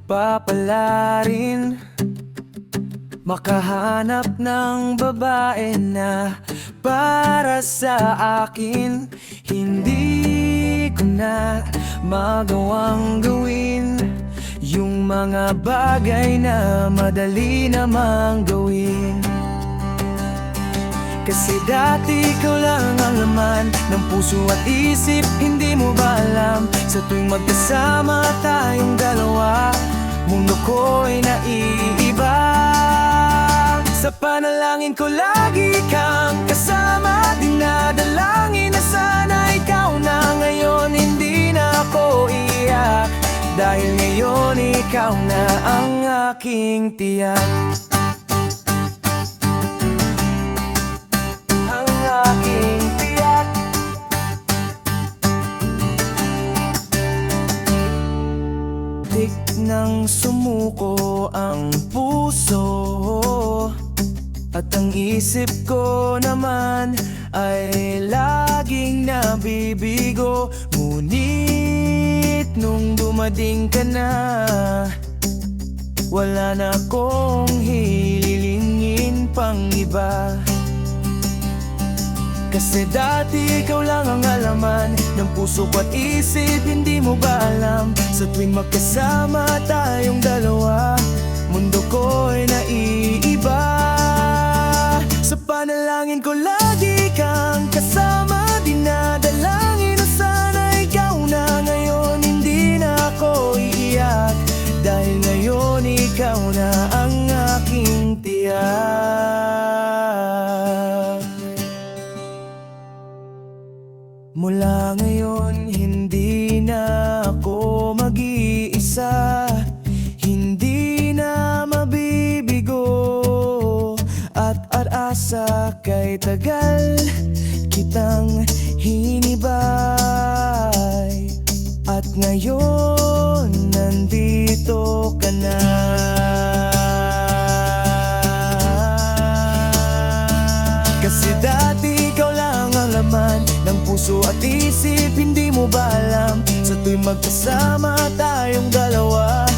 pagpapalarin, makahanap ng babae na para sa akin. Hindi ko na magawang gawin yung mga bagay na madali namang gawin. Kasi dati ikaw lang ang laman ng puso at isip. Hindi mo ba alam, sa tuwing magkasama tayong dalawa, mundo ko'y naiiba. Sa panalangin ko lagi kang kasama, dinadalangin na sana ikaw na. Ngayon hindi na ako iiyak, dahil ngayon ikaw na ang aking tiyak. Ang aking tiyak. Tik nang sumuko ang puso, at ang isip ko naman ay laging nabibigo. Ngunit nung dumating ka na, wala na akong hililingin pang iba. Kasi dati ikaw lang ang alaman ng puso ko at isip. Hindi mo ba alam, sa tuwing magkasama tayong dalawa, mundo ko'y naiiba. Sa panalangin ko lagi kang kasama, dinadalangin na sana ikaw na. Ngayon hindi na ako iiyak, dahil ngayon ikaw na ang aking tiyak. Mula ngayon hindi na ako mag-iisa, hindi na mabibigo at asa kay tagal kitang hinibay. At ngayon nandito ka na. Kasi dati ikaw lang ang laman ng puso at isip. Hindi mo ba alam, sa tuwing magkasama tayong dalawa,